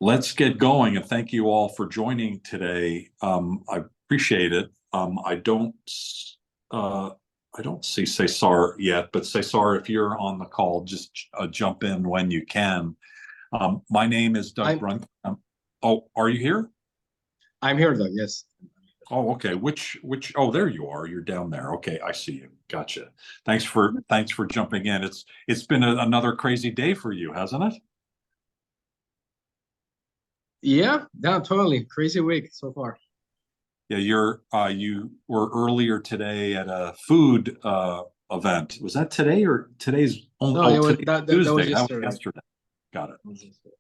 Let's get going, and thank you all for joining today. I appreciate it. Uh, I don't see Cesar yet, but Cesar, if you're on the call, just jump in when you can. My name is Doug I'm Brunk. Oh, are you here? I'm here, Doug. Yes. Oh, okay. Oh, there you are. You're down there. Okay, I see you. Gotcha. Thanks for jumping in. It's been another crazy day for you, hasn't it? Yeah, totally. Crazy week so far. Yeah, you were earlier today at a food event. Was that today or today's only, No, oh, it was today's that was Tuesday. That was yesterday. yesterday. Got it.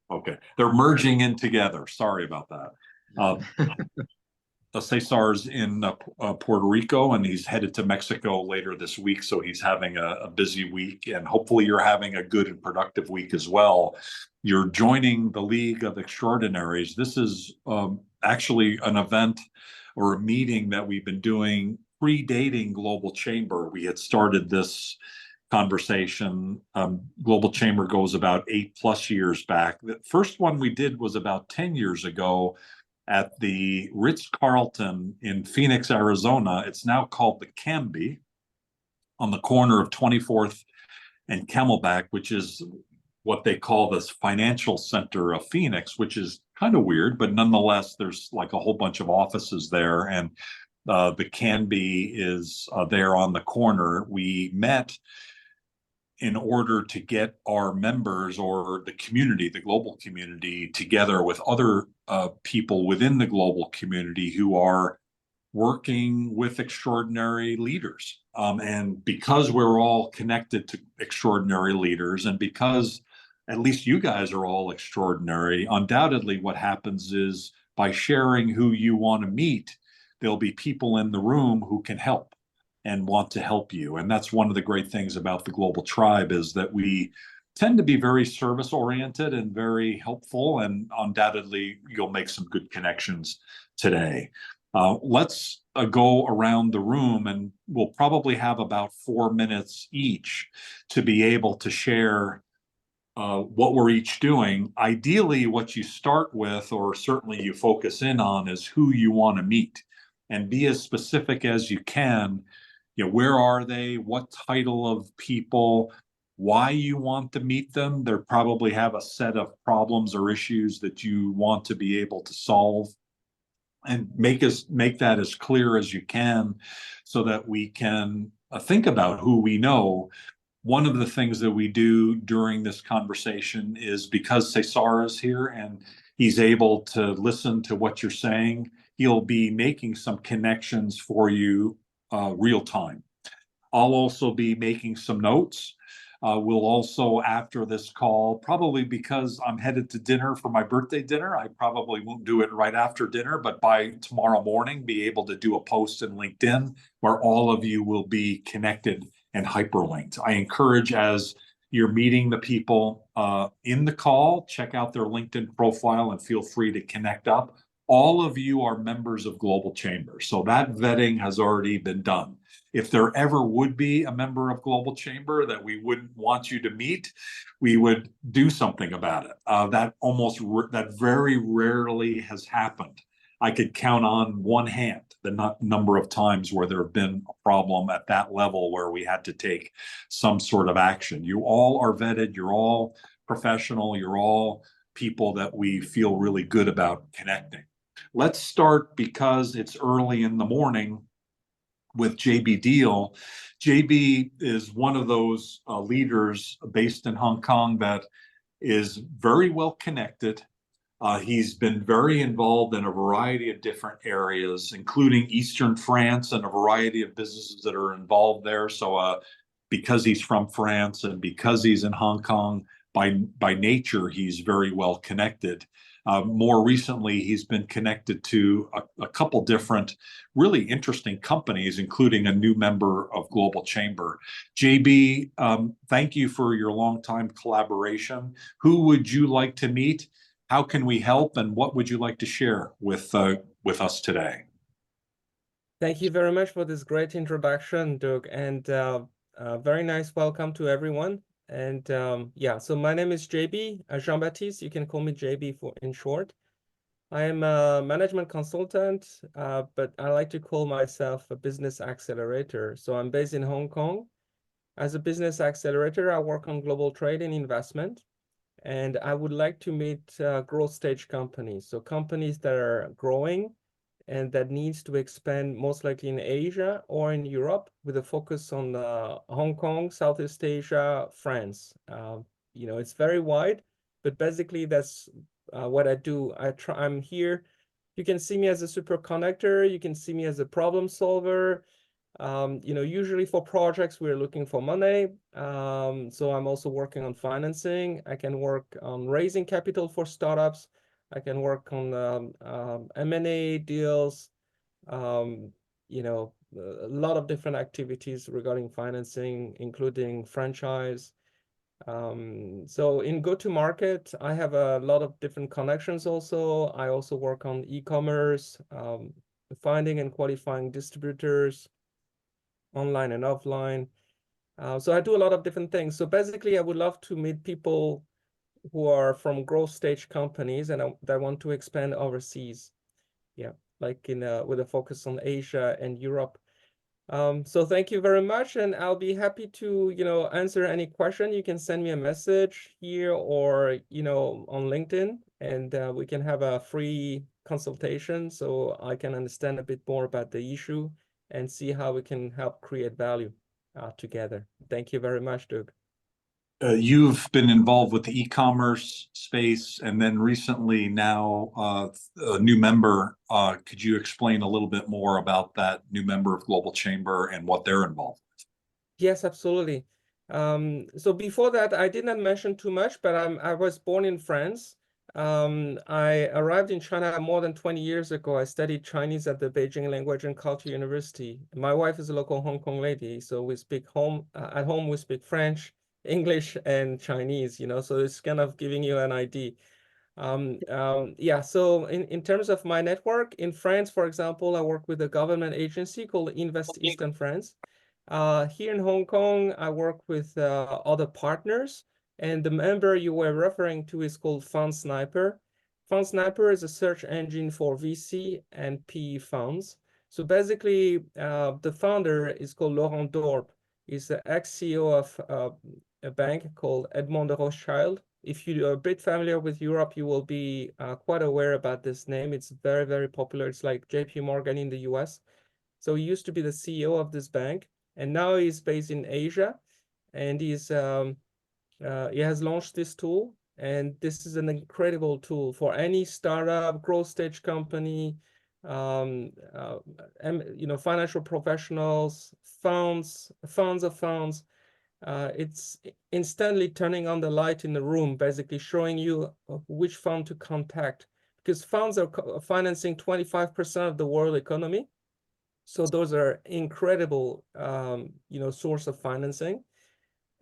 Okay. They're merging in together. Sorry about that. Uh, Cesar's in Puerto Rico, and he's headed to Mexico later this week. So he's having a busy week, and hopefully you're having a good and productive week as well. You're joining the League of Extraordinaries. This is actually an event or a meeting that we've been doing predating Global Chamber. We had started this conversation. Global Chamber goes about 8+ years back. The first one we did was about 10 years ago at the Ritz-Carlton in Phoenix, Arizona. It's now called the Canby, on the corner of 24th and Camelback, which is what they call this financial center of Phoenix, which is kind of weird, but nonetheless, there's like a whole bunch of offices there. And the Canby is there on the corner. We met in order to get our members or the community, the global community, together with other people within the global community who are working with extraordinary leaders. And because we're all connected to extraordinary leaders, and because at least you guys are all extraordinary, undoubtedly what happens is by sharing who you want to meet, there'll be people in the room who can help and want to help you. And that's one of the great things about the Global Tribe, is that we tend to be very service oriented and very helpful, and undoubtedly you'll make some good connections today. Let's go around the room, and we'll probably have about 4 minutes each to be able to share what we're each doing. Ideally, what you start with, or certainly you focus in on, is who you want to meet, and be as specific as you can. You know, where are they? What title of people? Why you want to meet them? They probably have a set of problems or issues that you want to be able to solve, and make that as clear as you can, so that we can think about who we know. One of the things that we do during this conversation is, because Cesar is here and he's able to listen to what you're saying, he'll be making some connections for you real time. I'll also be making some notes. We'll also, after this call, probably because I'm headed to dinner for my birthday dinner, I probably won't do it right after dinner, but by tomorrow morning, be able to do a post in LinkedIn where all of you will be connected and hyperlinked. I encourage, as you're meeting the people in the call, check out their LinkedIn profile and feel free to connect up. All of you are members of Global Chamber, so that vetting has already been done. If there ever would be a member of Global Chamber that we wouldn't want you to meet, we would do something about it. That very rarely has happened. I could count on one hand the number of times where there have been a problem at that level where we had to take some sort of action. You all are vetted. You're all professional. You're all people that we feel really good about connecting. Let's start, because it's early in the morning, with JB Deal. JB is one of those leaders based in Hong Kong that is very well connected. He's been very involved in a variety of different areas, including Eastern France and a variety of businesses that are involved there. So because he's from France and because he's in Hong Kong, by nature, he's very well connected. More recently, he's been connected to a couple different really interesting companies, including a new member of Global Chamber. JB, thank you for your longtime collaboration. Who would you like to meet? How can we help? And what would you like to share with us today? Thank you very much for this great introduction, Doug, and very nice welcome to everyone. And yeah, so my name is JB, Jean-Baptiste. You can call me JB for in short. I am a management consultant, but I like to call myself a business accelerator. So I'm based in Hong Kong. As a business accelerator, I work on global trade and investment. And I would like to meet growth stage companies. So companies that are growing and that needs to expand most likely in Asia or in Europe with a focus on Hong Kong, Southeast Asia, France. It's very wide, but basically that's what I do. I'm here. You can see me as a super connector. You can see me as a problem solver. Usually for projects, we're looking for money. So I'm also working on financing. I can work on raising capital for startups. I can work on M&A deals, a lot of different activities regarding financing, including franchise. So in go-to-market, I have a lot of different connections also. I also work on e-commerce, finding and qualifying distributors, online and offline. So I do a lot of different things. So basically, I would love to meet people who are from growth stage companies and that want to expand overseas. Yeah, like with a focus on Asia and Europe. So thank you very much, and I'll be happy to answer any question. You can send me a message here or on LinkedIn, and we can have a free consultation so I can understand a bit more about the issue and see how we can help create value together. Thank you very much, Doug. You've been involved with the e-commerce space and then recently now a new member. Could you explain a little bit more about that new member of Global Chamber and what they're involved with? Yes, absolutely. So before that, I did not mention too much, but I was born in France. I arrived in China more than 20 years ago. I studied Chinese at the Beijing Language and Culture University. My wife is a local Hong Kong lady, so we speak at home we speak French, English, and Chinese, so it's kind of giving you an idea. Yeah, so in terms of my network, in France, for example, I work with a government agency called Invest Eastern France. Here in Hong Kong, I work with other partners, and the member you were referring to is called Fund Sniper. Fund Sniper is a search engine for VC and PE funds. So basically, the founder is called Laurent Dorp. He's the ex-CEO of a bank called Edmond de Rothschild. If you are a bit familiar with Europe, you will be quite aware about this name. It's very, very popular. It's like JP Morgan in the US. So he used to be the CEO of this bank, and now he's based in Asia, and he has launched this tool, and this is an incredible tool for any startup, growth stage company, financial professionals, funds of funds. It's instantly turning on the light in the room, basically showing you which fund to contact, because funds are financing 25% of the world economy. So those are incredible, source of financing.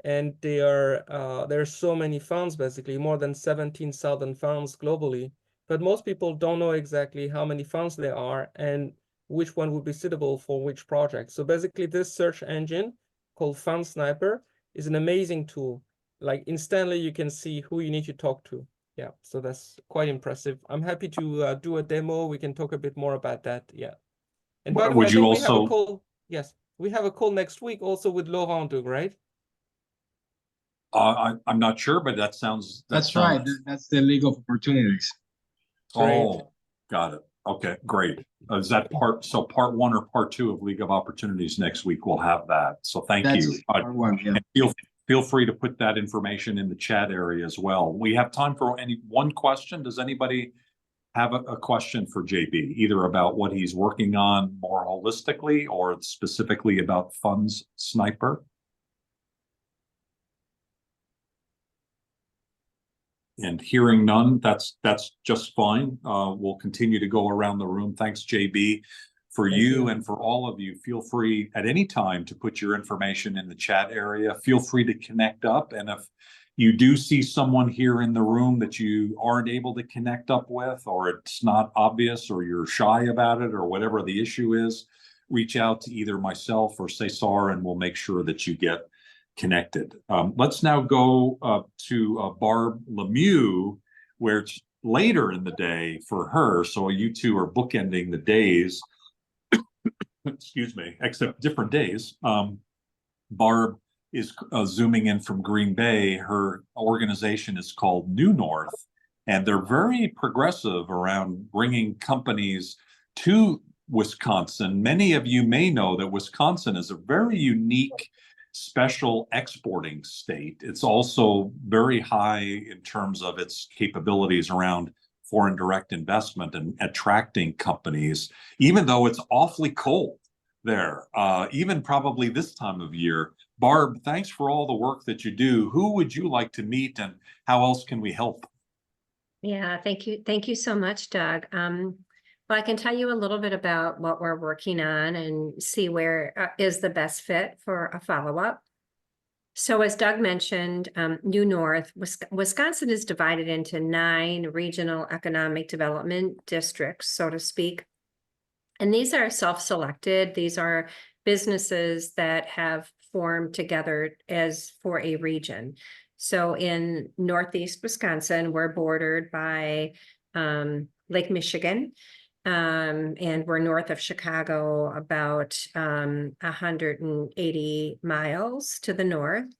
And there are so many funds, basically more than 17,000 funds globally. But most people don't know exactly how many funds there are and which one would be suitable for which project. So basically this search engine called Fund Sniper is an amazing tool. Like instantly you can see who you need to talk to. Yeah, so that's quite impressive. I'm happy to do a demo. We can talk a bit more about that. Yeah. And by the way, Would you we have a also call. Yes, we have a call next week also with Laurent, right? I'm not sure, but that sounds That's right. That's the League of Opportunities. Great. Oh, got it. Okay, great. Is that part one or part two of League of Opportunities next week? We'll have that. So thank That's you. part one, yeah. And feel free to put that information in the chat area as well. We have time for one question. Does anybody have a question for JB, either about what he's working on more holistically or specifically about Funds Sniper? And hearing none, that's just fine. We'll continue to go around the room. Thanks, JB. For you and for all of you, feel free at any time to put your information in the chat area. Feel free to connect up. And if you do see someone here in the room that you aren't able to connect up with, or it's not obvious, or you're shy about it, or whatever the issue is, reach out to either myself or Cesar, and we'll make sure that you get connected. Let's now go to Barb Lemieux, where it's later in the day for her. So you two are bookending the days. Excuse me, except different days. Barb is zooming in from Green Bay. Her organization is called New North, and they're very progressive around bringing companies to Wisconsin. Many of you may know that Wisconsin is a very unique, special exporting state. It's also very high in terms of its capabilities around foreign direct investment and attracting companies, even though it's awfully cold there, even probably this time of year. Barb, thanks for all the work that you do. Who would you like to meet, and how else can we help? Yeah, thank you. Thank you so much, Doug. Well, I can tell you a little bit about what we're working on and see where is the best fit for a follow-up. So as Doug mentioned, New North, Wisconsin is divided into 9 regional economic development districts, so to speak. And these are self-selected. These are businesses that have formed together as for a region. So in Northeast Wisconsin, we're bordered by Lake Michigan, and we're north of Chicago, about 180 miles to the north.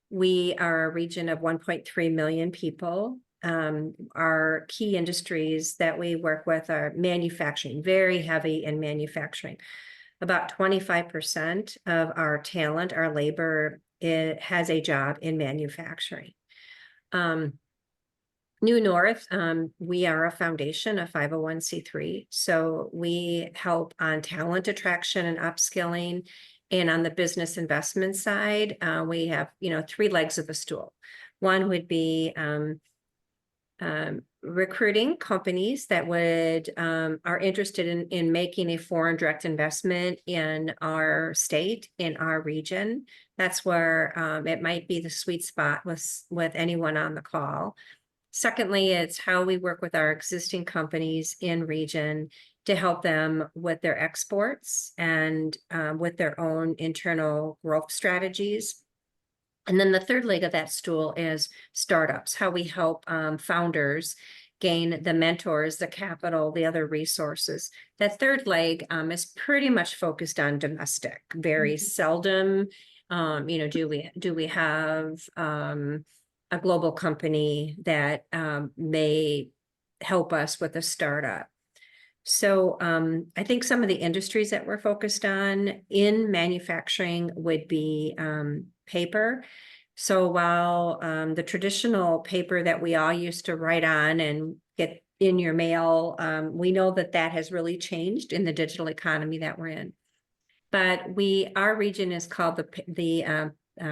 We are a region of 1.3 million people. Our key industries that we work with are manufacturing, very heavy in manufacturing. About 25% of our talent, our labor, it has a job in manufacturing. New North, we are a foundation, a 501c3. So we help on talent attraction and upskilling. And on the business investment side, we have, 3 legs of the stool. One would be recruiting companies that would are interested in making a foreign direct investment in our state, in our region. That's where it might be the sweet spot with anyone on the call. Secondly, it's how we work with our existing companies in region to help them with their exports and with their own internal growth strategies. And then the third leg of that stool is startups, how we help founders gain the mentors, the capital, the other resources. That third leg is pretty much focused on domestic. Very seldom, do we have a global company that may help us with a startup. So I think some of the industries that we're focused on in manufacturing would be paper. So while the traditional paper that we all used to write on and get in your mail, we know that that has really changed in the digital economy that we're in. But our region is called the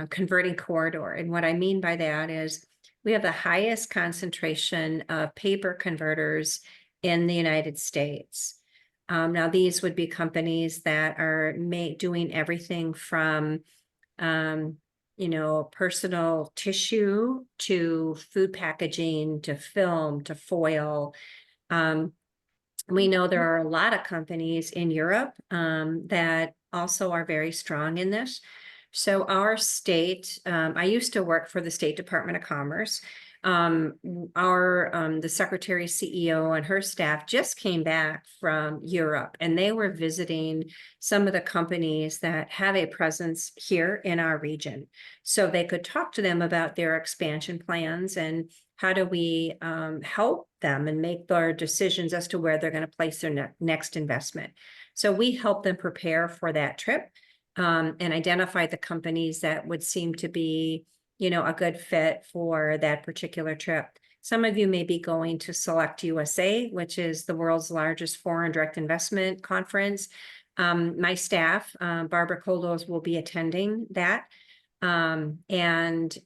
converting corridor. And what I mean by that is we have the highest concentration of paper converters in the United States. Now, these would be companies that are doing everything from, personal tissue to food packaging to film to foil. We know there are a lot of companies in Europe that also are very strong in this. So our state, I used to work for the State Department of Commerce. The Secretary CEO and her staff just came back from Europe, and they were visiting some of the companies that have a presence here in our region. So they could talk to them about their expansion plans and how do we help them and make their decisions as to where they're going to place their next investment. So we help them prepare for that trip and identify the companies that would seem to be a good fit for that particular trip. Some of you may be going to Select USA, which is the world's largest foreign direct investment conference. My staff, Barbara Koldos, will be attending that and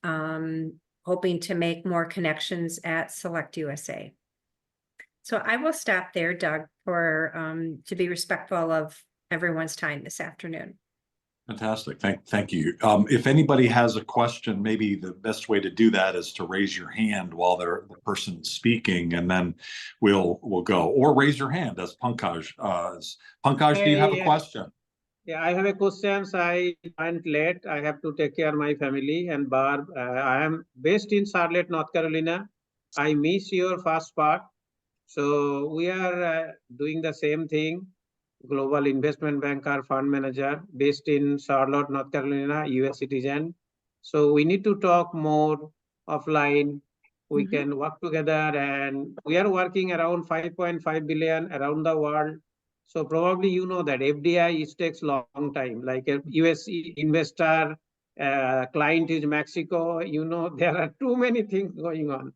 hoping to make more connections at Select USA. So I will stop there, Doug, to be respectful of everyone's time this afternoon. Fantastic. Thank you. If anybody has a question, maybe the best way to do that is to raise your hand while the person's speaking, and then we'll go. Or raise your hand as Pankaj is. Pankaj, do you have a question? Yeah, I have a question. I went late. I have to take care of my family. And Barb, I am based in Charlotte, North Carolina. I miss your first part. So we are doing the same thing. Global investment banker, fund manager, based in Charlotte, North Carolina, US citizen. So we need to talk more offline. We can work together, and we are working around 5.5 billion around the world. So probably you know that FDI it takes long time. Like a US investor, client is Mexico. You know there are too many things going on,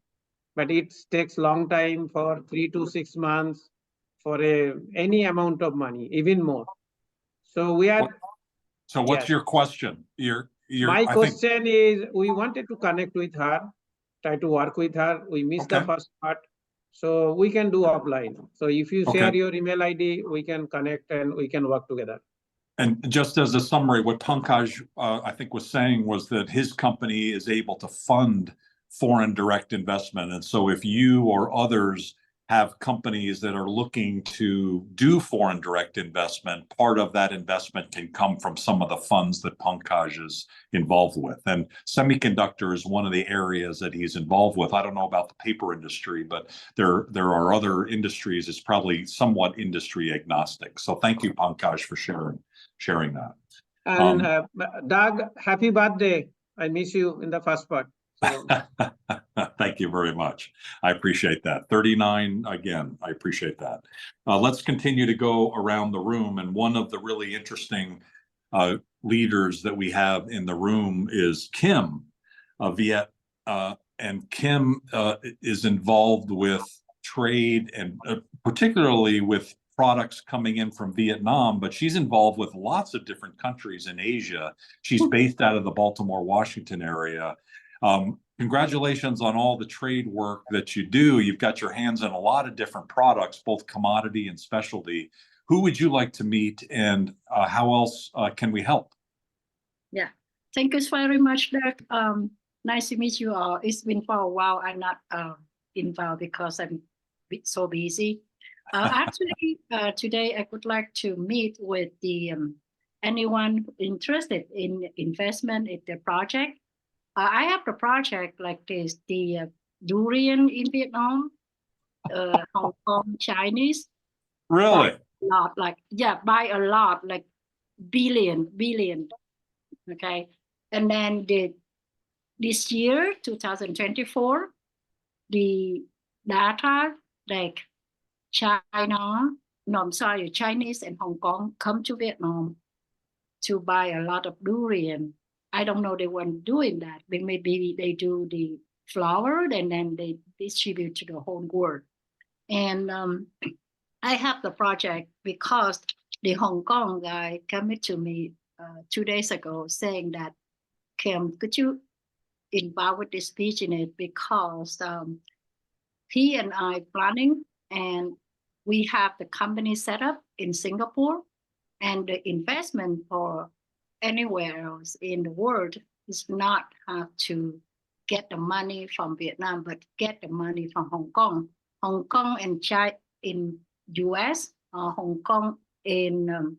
but it takes long time for 3 to 6 months for any amount of money, even more. So we are. So what's Yes. your question? My I think, question is, we wanted to connect with her, try to work with her. We missed the Okay. first part, so we can do offline. So if you share Okay. your email ID, we can connect and we can work together. and just as a summary, what Pankaj, I think, was saying was that his company is able to fund foreign direct investment. And so if you or others have companies that are looking to do foreign direct investment, part of that investment can come from some of the funds that Pankaj is involved with. And semiconductor is one of the areas that he's involved with. I don't know about the paper industry, but there are other industries. It's probably somewhat industry agnostic. So thank you, Pankaj, for sharing that. And Doug, happy birthday. I miss you in the first part. So Thank you very much. I appreciate that. 39 again. I appreciate that. Let's continue to go around the room. And one of the really interesting leaders that we have in the room is Kim Viet. And Kim is involved with trade and particularly with products coming in from Vietnam, but she's involved with lots of different countries in Asia. She's based out of the Baltimore, Washington area. Congratulations on all the trade work that you do. You've got your hands in a lot of different products, both commodity and specialty. Who would you like to meet, and how else can we help? Yeah, thank you very much, Dirk. Nice to meet you all. It's been for a while. I'm not involved because I'm so busy. Actually, today I would like to meet with the anyone interested in investment in the project. I have the project like this, the durian in Vietnam, Hong Kong, Chinese. Really? Buy a lot, buy a lot, like billion. Okay. And then this year, 2024, the data like Chinese and Hong Kong come to Vietnam to buy a lot of durian. I don't know they weren't doing that, but maybe they do the flour and then they distribute to the whole world. And I have the project because the Hong Kong guy came to me 2 days ago saying that, Kim, could you involve with this business because he and I planning and we have the company set up in Singapore, and the investment for anywhere else in the world is not have to get the money from Vietnam, but get the money from Hong Kong. Hong Kong and China in US, Hong Kong in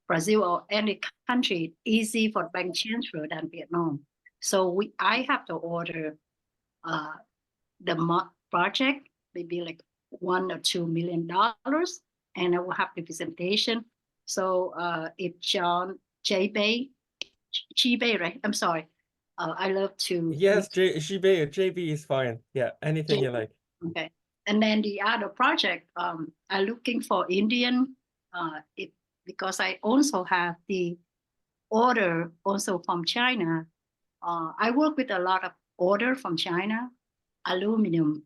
Brazil or any country, easy for bank transfer than Vietnam. So I have to order the project, maybe like $1 or $2 million, and I will have the presentation. So if John J-Bay, right? I'm sorry. I love to. Yes, JB is fine. Yeah, anything you like. Okay. And then the other project, I'm looking for Indian, because I also have the order also from China. I work with a lot of order from China, aluminum.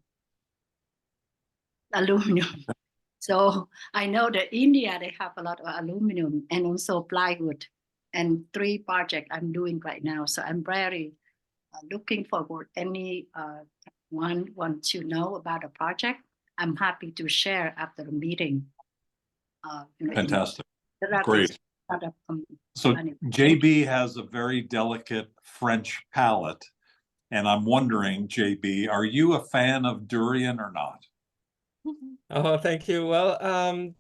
So I know that India, they have a lot of aluminum and also plywood, and 3 projects I'm doing right now. So I'm very looking forward. Any one want to know about a project, I'm happy to share after the meeting. Fantastic. Great. So JB has a very delicate French palate. And I'm wondering, JB, are you a fan of durian or not? Oh, thank you. Well,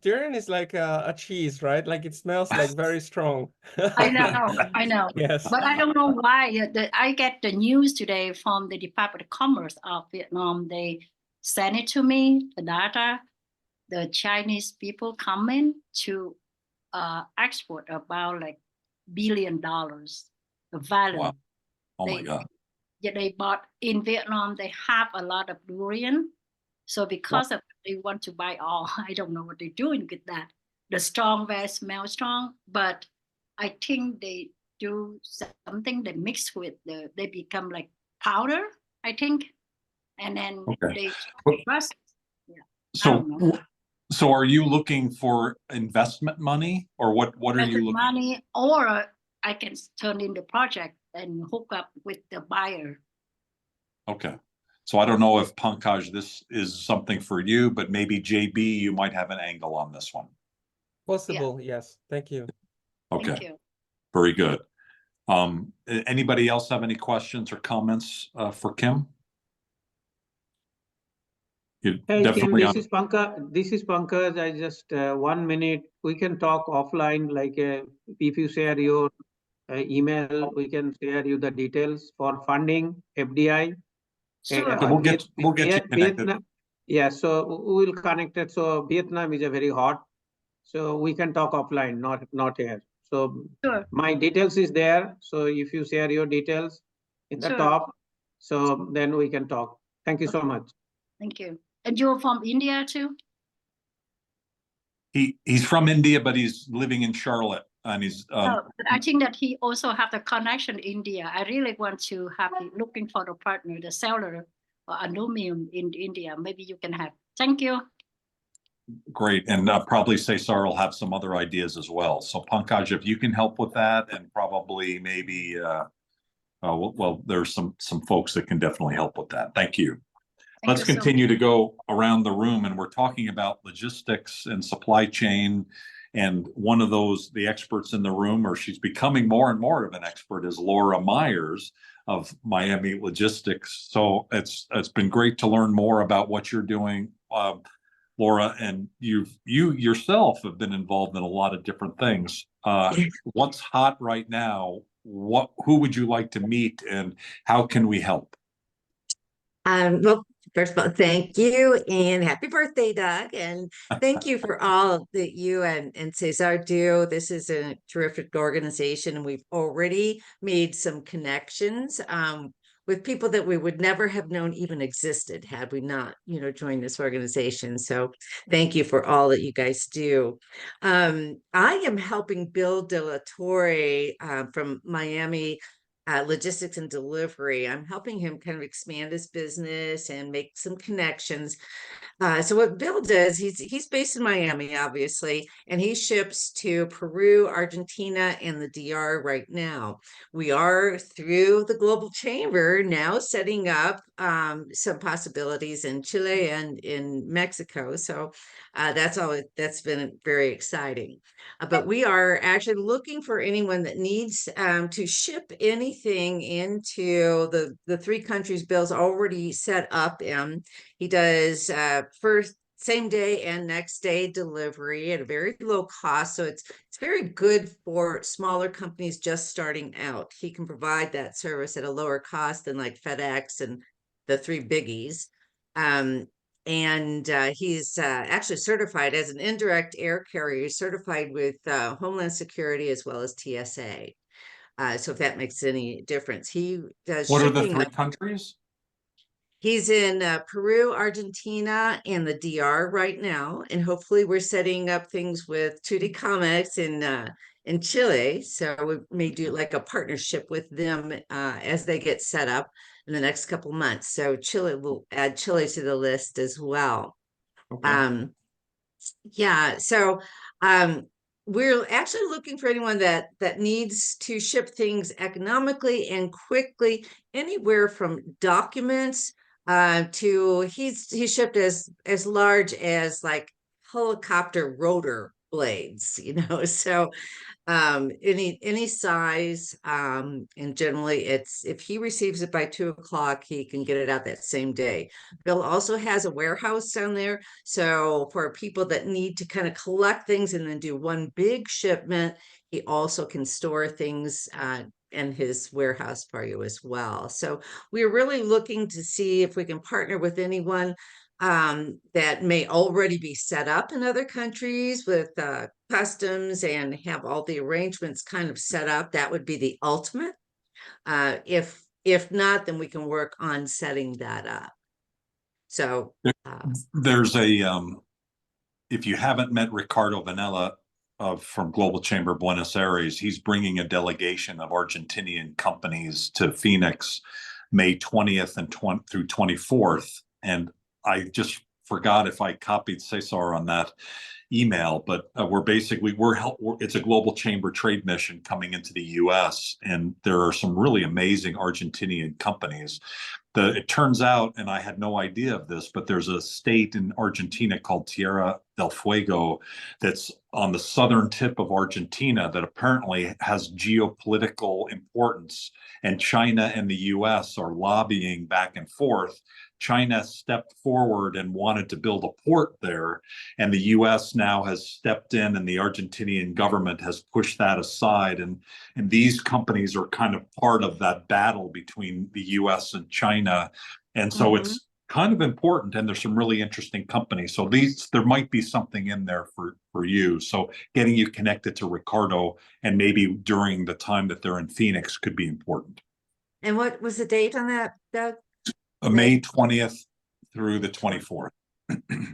durian is like a cheese, right? Like it smells like very strong. I know, I know. Yes. But I don't know why. I get the news today from the Department of Commerce of Vietnam. They sent it to me, the data. The Chinese people come in to export about like $1 billion the value. Wow. Oh my They, God. yeah, they bought in Vietnam. They have a lot of durian. So because of they want to buy all, I don't know what they're doing with that. The strong very smell strong, but I think they do something. They mix with they become like powder, I think, and then Okay. they Well, process. Yeah, I So, don't know. so are you looking for investment money, or what are you looking? Money, or I can turn in the project and hook up with the buyer. Okay. So I don't know if Pankaj, this is something for you, but maybe JB, you might have an angle on this one. Possible, yes. Thank you. Okay, Thank you. very good. Anybody else have any questions or comments for Kim? You Hey, Kim, definitely this is Pankaj. This is Pankaj. I just 1 minute. We can talk offline. Like if you share your email, we can share you the details for funding FDI. Sure. Yeah, we'll get you connected. Vietnam. Yeah, so we will connect it. So Vietnam is a very hot. So we can talk offline, not here. So Sure. my details is there. So if you share your details in the Sure. top, so then we can talk. Thank you so much. Thank you. And you're from India too? He's from India, but he's living in Charlotte, and he's But I think that he also have the connection in India. I really want to have looking for the partner, the seller or aluminum in India. Maybe you can have. Thank you. great, and probably Cesar will have some other ideas as well. So Pankaj, if you can help with that, and probably maybe well, there's some folks that can definitely help with that. Thank you. Let's continue to go around the room, and we're talking about logistics and supply chain. And one of those, the experts in the room, or she's becoming more and more of an expert, is Laura Myers of Miami Logistics. So it's been great to learn more about what you're doing, Laura, and you yourself have been involved in a lot of different things. What's hot right now? Who would you like to meet, and how can we help? Well, first of all, thank you and happy birthday, Doug. And thank you for all that you and Cesar do. This is a terrific organization, and we've already made some connections with people that we would never have known even existed had we not, joined this organization. So thank you for all that you guys do. I am helping Bill De La Torre from Miami Logistics and Delivery. I'm helping him kind of expand his business and make some connections. So what Bill does, he's based in Miami, obviously, and he ships to Peru, Argentina, and the DR right now. We are, through the Global Chamber, now setting up some possibilities in Chile and in Mexico. So that's been very exciting. But we are actually looking for anyone that needs to ship anything into the 3 countries Bill's already set up in. He does first same day and next day delivery at a very low cost. So it's very good for smaller companies just starting out. He can provide that service at a lower cost than like FedEx and the 3 biggies. And he's actually certified as an indirect air carrier. He's certified with Homeland Security as well as TSA. So if that makes any difference, he does. What are the 3 countries? He's in Peru, Argentina, and the DR right now, and hopefully we're setting up things with 2D Comics in Chile. So we may do like a partnership with them as they get set up in the next couple months. So Chile will add Chile to the list as well. Okay. Yeah. So we're actually looking for anyone that needs to ship things economically and quickly, anywhere from documents to he's shipped as large as like helicopter rotor blades, so any size, and generally it's, if he receives it by 2 o'clock, he can get it out that same day. Bill also has a warehouse down there, so for people that need to kind of collect things and then do one big shipment, he also can store things in his warehouse for you as well. So we're really looking to see if we can partner with anyone that may already be set up in other countries with customs and have all the arrangements kind of set up. That would be the ultimate. If not, then we can work on setting that up. So There's if you haven't met Ricardo Vanella from Global Chamber Buenos Aires, he's bringing a delegation of Argentinian companies to Phoenix May 20th and through 24th. And I just forgot if I copied Cesar on that email, but it's a global chamber trade mission coming into the US, and there are some really amazing Argentinian companies. It turns out, and I had no idea of this, but there's a state in Argentina called Tierra del Fuego that's on the southern tip of Argentina that apparently has geopolitical importance, and China and the US are lobbying back and forth. China stepped forward and wanted to build a port there, and the US now has stepped in, and the Argentinian government has pushed that aside, and these companies are kind of part of that battle between the US and China. And so it's kind of important, and there's some really interesting companies. So there might be something in there for you. So getting you connected to Ricardo, and maybe during the time that they're in Phoenix, could be important. and what was the date on that, Doug? May 20th through the 24th.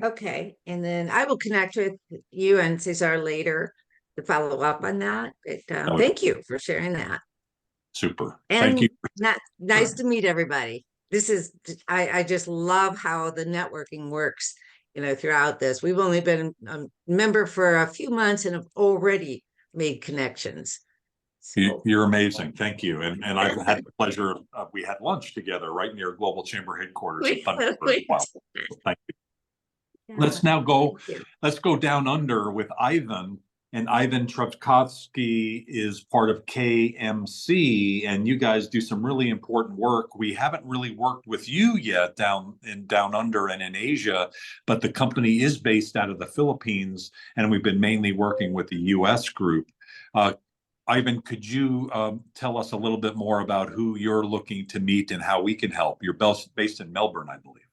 Okay, and then I will connect with you and Cesar later to follow up on that. But thank you for sharing that. Super. And Thank you. nice to meet everybody. I just love how the networking works, throughout this. We've only been a member for a few months and have already made connections. So, You're amazing. Thank you. And I've had the pleasure of, we had lunch together right near Global Chamber headquarters in Thunderbird. Wow. Thank you. yeah, Let's now go, thank you. let's go down under with Ivan. And Ivan Trubkovsky is part of KMC, and you guys do some really important work. We haven't really worked with you yet down under and in Asia, but the company is based out of the Philippines, and we've been mainly working with the US group. Ivan, could you tell us a little bit more about who you're looking to meet and how we can help? You're based in Melbourne, I believe.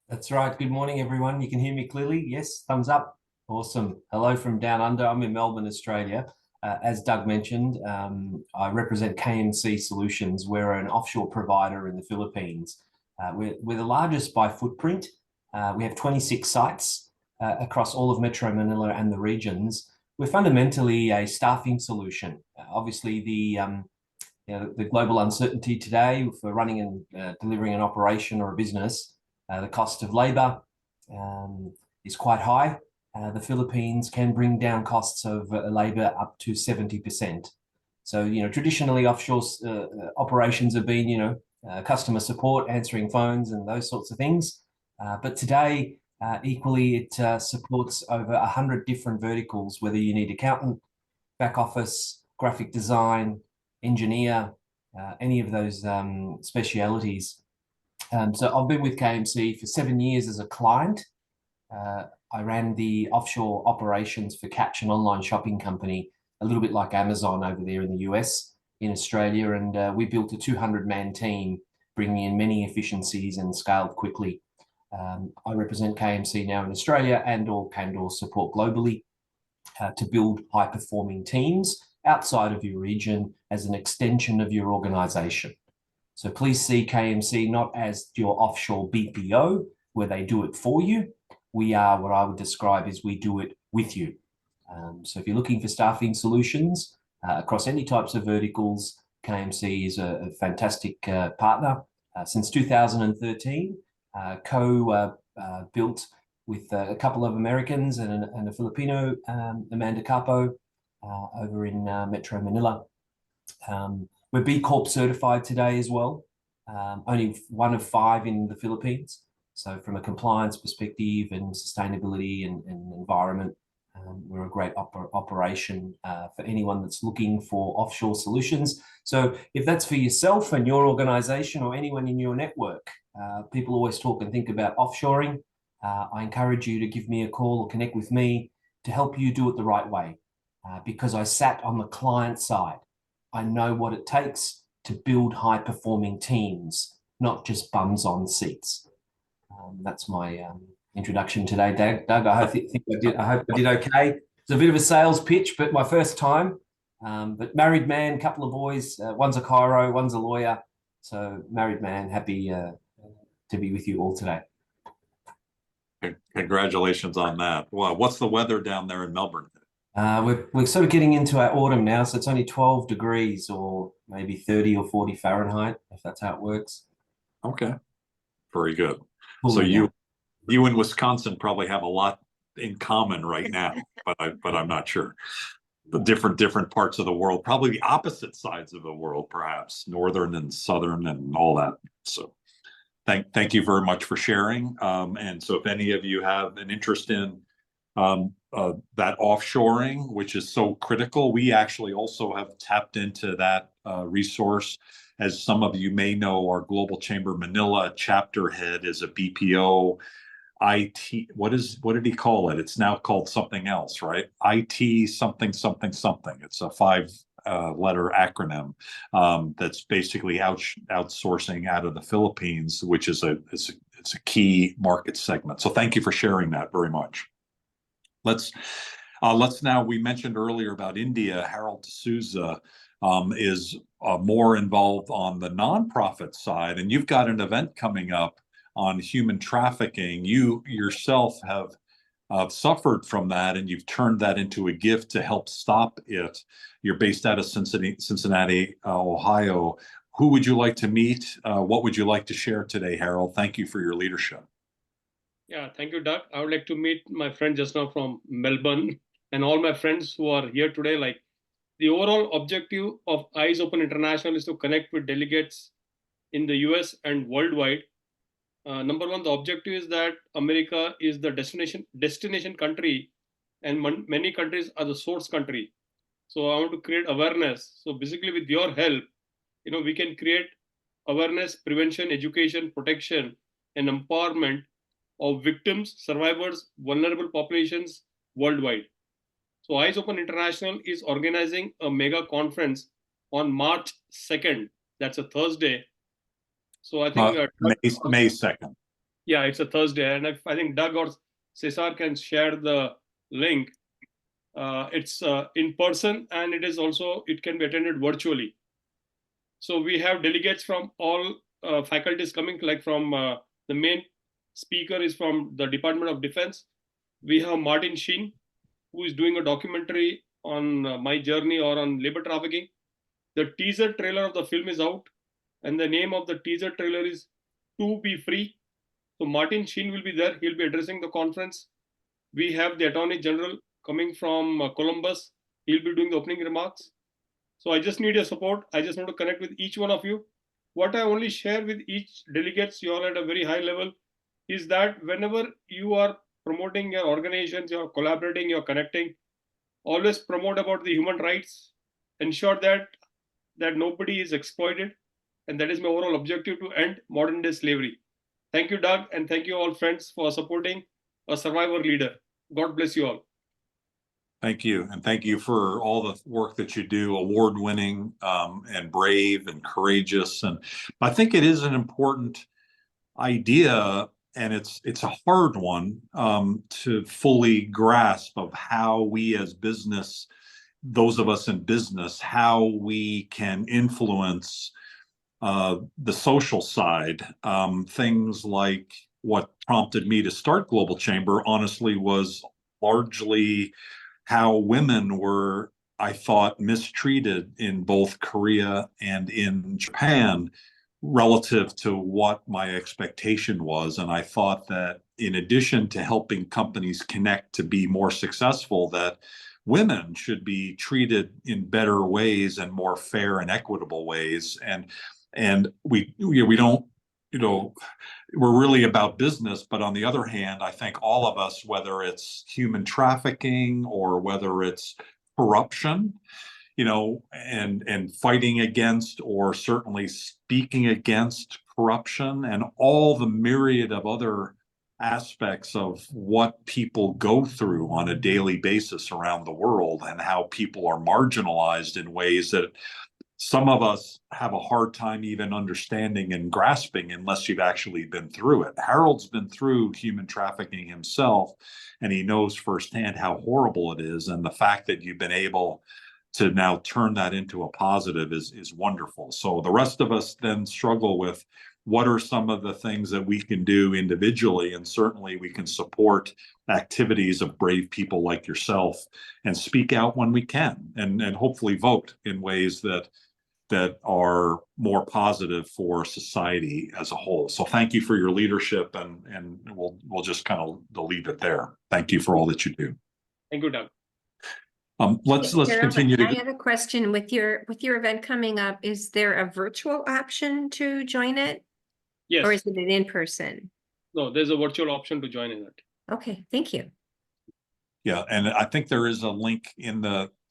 That's right. Good morning, everyone. You can hear me clearly? Yes, thumbs up. Awesome. Hello from down under. I'm in Melbourne, Australia. As Doug mentioned, I represent KMC Solutions. We're an offshore provider in the Philippines. We're the largest by footprint. We have 26 sites across all of Metro Manila and the regions. We're fundamentally a staffing solution. Obviously, the global uncertainty today for running and delivering an operation or a business, the cost of labor is quite high. The Philippines can bring down costs of labor up to 70%. So, traditionally offshore operations have been, customer support, answering phones and those sorts of things. But today, equally, it supports over 100 different verticals, whether you need accountant, back office, graphic design, engineer, any of those specialities. So I've been with KMC for 7 years as a client. I ran the offshore operations for Catch, an online shopping company, a little bit like Amazon over there in the US, in Australia. And we built a 200-man team, bringing in many efficiencies and scaled quickly. I represent KMC now in Australia and can support globally to build high-performing teams outside of your region as an extension of your organization. So please see KMC not as your offshore BPO, where they do it for you. We are what I would describe as we do it with you. So if you're looking for staffing solutions across any types of verticals, KMC is a fantastic partner. Since 2013, built with a couple of Americans and a Filipino, Amanda Capo, over in Metro Manila. We're B Corp certified today as well. Only one of 5 in the Philippines. So from a compliance perspective and sustainability and environment, We're a great operation for anyone that's looking for offshore solutions. So if that's for yourself and your organization or anyone in your network, people always talk and think about offshoring. I encourage you to give me a call or connect with me to help you do it the right way, because I sat on the client side. I know what it takes to build high-performing teams, not just bums on seats. That's my introduction today, Doug. I hope I did okay. It's a bit of a sales pitch, but my first time. But married man, couple of boys. One's a chiro, one's a lawyer. So married man, happy to be with you all today. Congratulations on that. Well, what's the weather down there in Melbourne? We're sort of getting into our autumn now, so it's only 12 degrees or maybe 30 or 40 Fahrenheit, if that's how it works. Okay, very good. Cool. So you in Wisconsin probably have a lot in common right now, but I'm not sure. The different parts of the world, probably the opposite sides of the world, perhaps northern and southern and all that. So thank you very much for sharing. And so if any of you have an interest in that offshoring, which is so critical, we actually also have tapped into that resource. As some of you may know, our Global Chamber Manila chapter head is a BPO IT. What did he call it? It's now called something else, right? IT something something something. It's a 5-letter acronym that's basically outsourcing out of the Philippines, which is it's a key market segment. So thank you for sharing that very much. Let's now, we mentioned earlier about India. Harold D'Souza is more involved on the nonprofit side, and you've got an event coming up on human trafficking. You yourself have suffered from that, and you've turned that into a gift to help stop it. You're based out of Cincinnati, Ohio. Who would you like to meet? What would you like to share today, Harold? Thank you for your leadership. Yeah, thank you, Doug. I would like to meet my friend just now from Melbourne and all my friends who are here today. Like, the overall objective of Eyes Open International is to connect with delegates in the US and worldwide. Number one, the objective is that America is the destination country, and many countries are the source country. So I want to create awareness. So basically, with your help, we can create awareness, prevention, education, protection, and empowerment of victims, survivors, vulnerable populations worldwide. So Eyes Open International is organizing a mega conference on March 2nd. That's a Thursday. So I think May 2nd. Yeah, it's a Thursday, and I think Doug or Cesar can share the link. It's in person, and it can be attended virtually. So we have delegates from all faculties coming, like from the main speaker is from the Department of Defense. We have Martin Sheen, who is doing a documentary on my journey or on labor trafficking. The teaser trailer of the film is out, and the name of the teaser trailer is To Be Free. So Martin Sheen will be there. He'll be addressing the conference. We have the Attorney General coming from Columbus. He'll be doing the opening remarks. So I just need your support. I just want to connect with each one of you. What I only share with each delegates, you are at a very high level, is that whenever you are promoting your organizations, you're collaborating, you're connecting, always promote about the human rights, ensure that nobody is exploited. And that is my overall objective, to end modern day slavery. Thank you, Doug, and thank you all friends for supporting a survivor leader. God bless you all. Thank you. And thank you for all the work that you do, award-winning and brave and courageous. And I think it is an important idea, and it's a hard one to fully grasp, of how we as business, those of us in business, how we can influence the social side. Things like what prompted me to start Global Chamber, honestly, was largely how women were, I thought, mistreated in both Korea and in Japan relative to what my expectation was. And I thought that in addition to helping companies connect to be more successful, that women should be treated in better ways and more fair and equitable ways. And we don't we're really about business, but on the other hand, I think all of us, whether it's human trafficking or whether it's corruption, and fighting against or certainly speaking against corruption and all the myriad of other aspects of what people go through on a daily basis around the world and how people are marginalized in ways that some of us have a hard time even understanding and grasping unless you've actually been through it. Harold's been through human trafficking himself, and he knows firsthand how horrible it is. And the fact that you've been able to now turn that into a positive is wonderful. So the rest of us then struggle with what are some of the things that we can do individually, and certainly we can support activities of brave people like yourself and speak out when we can, and hopefully vote in ways that are more positive for society as a whole. So thank you for your leadership, and we'll just kind of leave it there. Thank you for all that you do. Thank you, Doug. Let's Harold, continue to I have a question with your event coming up. Is there a virtual option to join it? Yes. Or is it an in-person? No, there's a virtual option to join in it. Okay, thank you. Yeah, and I think there is a link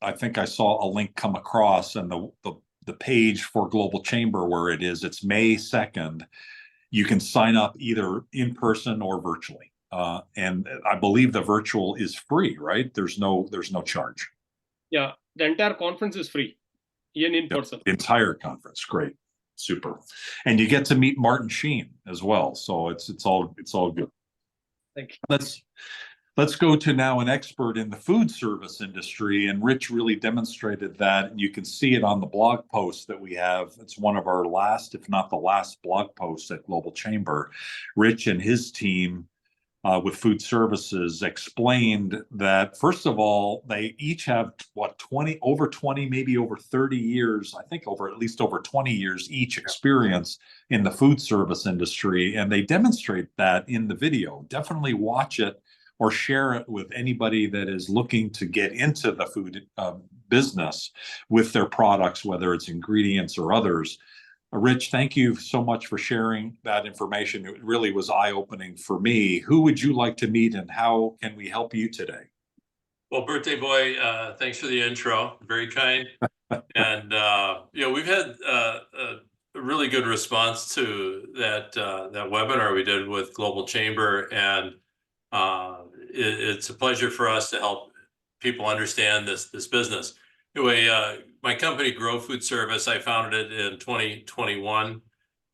I think I saw a link come across, and the page for Global Chamber where it's May 2nd. You can sign up either in person or virtually. And I believe the virtual is free, right? There's no charge. Yeah, the entire conference is free, even in person. The entire conference, great, super, and you get to meet Martin Sheen as well. So it's all good. Thank you. Let's go to now an expert in the food service industry, and Rich really demonstrated that, and you can see it on the blog post that we have. It's one of our last, if not the last, blog posts at Global Chamber. Rich and his team with food services explained that, first of all, they each have over 20, maybe over 30 years, I think at least over 20 years each experience in the food service industry, and they demonstrate that in the video. Definitely watch it or share it with anybody that is looking to get into the food business with their products, whether it's ingredients or others. Rich, thank you so much for sharing that information. It really was eye-opening for me. Who would you like to meet, and how can we help you today? Well, birthday boy, thanks for the intro. Very kind. And we've had a really good response to that webinar we did with Global Chamber, and it's a pleasure for us to help people understand this business. Anyway, my company, Grow Food Service, I founded it in 2021,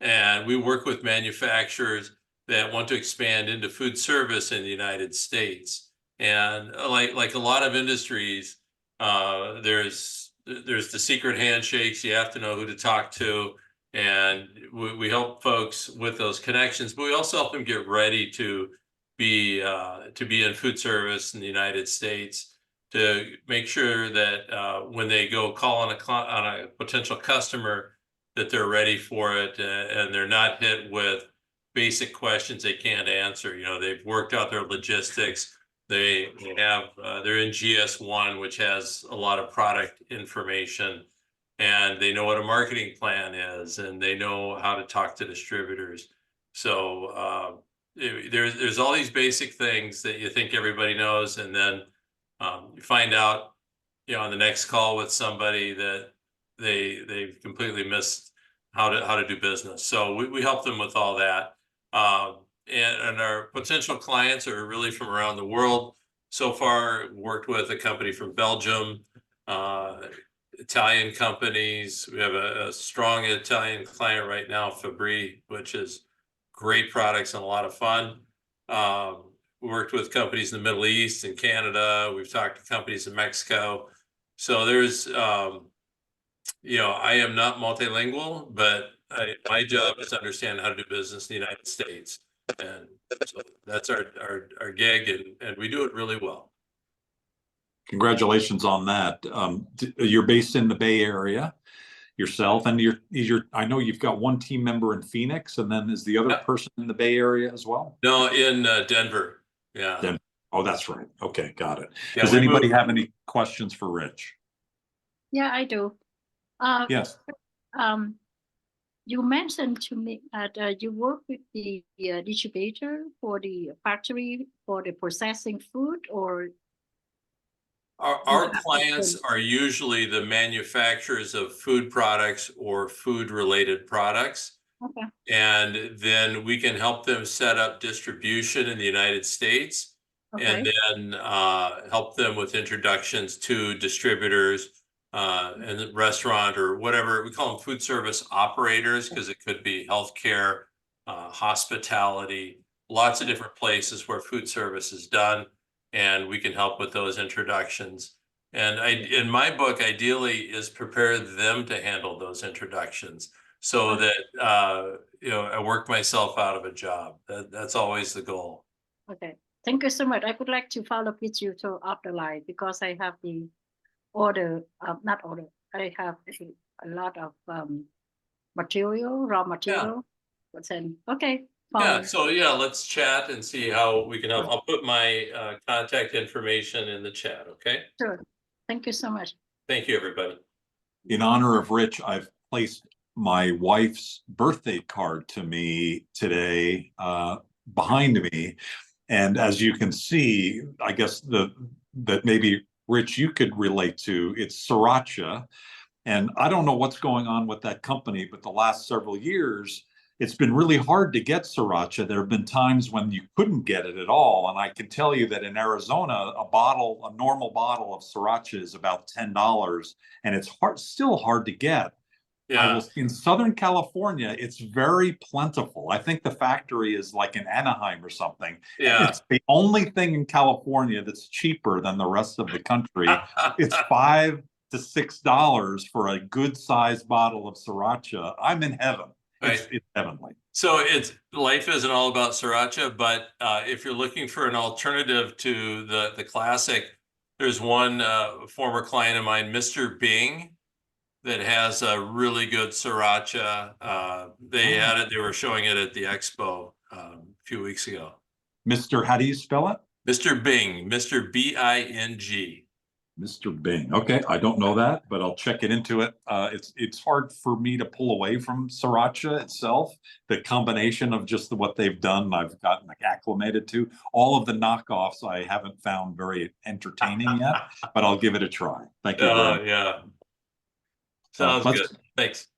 and we work with manufacturers that want to expand into food service in the United States. And like a lot of industries, there's the secret handshakes. You have to know who to talk to, and we help folks with those connections, but we also help them get ready to be in food service in the United States, to make sure that when they go call on a potential customer, that they're ready for it, and they're not hit with basic questions they can't answer. They've worked out their logistics. They're in GS1, which has a lot of product information, and they know what a marketing plan is, and they know how to talk to distributors. So there's all these basic things that you think everybody knows, and then you find out, on the next call with somebody that they've completely missed how to do business. So we help them with all that. And our potential clients are really from around the world. So far, worked with a company from Belgium, Italian companies. We have a strong Italian client right now, Fabri, which is great products and a lot of fun. Worked with companies in the Middle East and Canada. We've talked to companies in Mexico. So there's, I am not multilingual, but my job is to understand how to do business in the United States. And so that's our gig, and we do it really well. Congratulations on that. You're based in the Bay Area yourself, and I know you've got one team member in Phoenix, and then is the other person in the Bay Area as well? No, in Denver. Yeah. Denver. Oh, that's right. Okay, got it. Yeah, Does anybody have any questions for Rich? Yeah, I do. Yes. You mentioned to me that you work with the distributor for the factory for the processing food, or Our clients are usually the manufacturers of food products or food-related products. okay. And then we can help them set up distribution in the United States. And Okay. then help them with introductions to distributors and the restaurant or whatever. We call them food service operators because it could be healthcare, hospitality, lots of different places where food service is done. And we can help with those introductions. And in my book, ideally, is prepare them to handle those introductions so that you know, I work myself out of a job. That's always the goal. Okay. Thank you so much. I would like to follow up with you to after line because I have the order, not order. I have a lot of material, raw material. But then, okay, Yeah, fine. so yeah, let's chat and see how we can help. I'll put my contact information in the chat, okay? Sure. Thank you so much. Thank you, everybody. In honor of Rich, I've placed my wife's birthday card to me today behind me. And as you can see, I guess that maybe, Rich, you could relate to, it's Sriracha. And I don't know what's going on with that company, but the last several years, it's been really hard to get Sriracha. There have been times when you couldn't get it at all. And I can tell you that in Arizona, a normal bottle of Sriracha is about $10, and it's still hard to get. Yeah. In Southern California, it's very plentiful. I think the factory is like in Anaheim or something. Yeah. It's the only thing in California that's cheaper than the rest of the country. It's $5 to $6 for a good sized bottle of Sriracha. I'm in heaven. Right. It's heavenly. So life isn't all about Sriracha, but if you're looking for an alternative to the classic, there's one former client of mine, Mr. Bing, that has a really good Sriracha. They were showing it at the expo a few weeks ago. Mr. How do you spell it? Mr. Bing, Mr. B-I-N-G. Mr. Bing. Okay, I don't know that, but I'll check it into it. It's hard for me to pull away from Sriracha itself. The combination of just what they've done, I've gotten acclimated to. All of the knockoffs I haven't found very entertaining yet, but I'll give it a try. Thank you very much. Yeah. Sounds good. Thanks.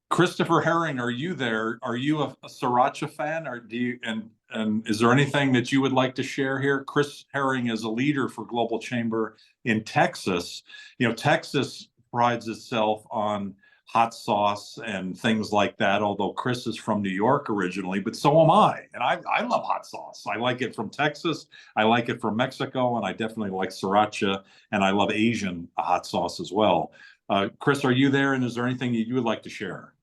Christopher Herring, are you there? Are you a Sriracha fan, or do you? And is there anything that you would like to share here? Chris Herring is a leader for Global Chamber in Texas. You know, Texas prides itself on hot sauce and things like that. Although Chris is from New York originally, but so am I. And I love hot sauce. I like it from Texas. I like it from Mexico, and I definitely like Sriracha. And I love Asian hot sauce as well. Chris, are you there? And is there anything you would like to share?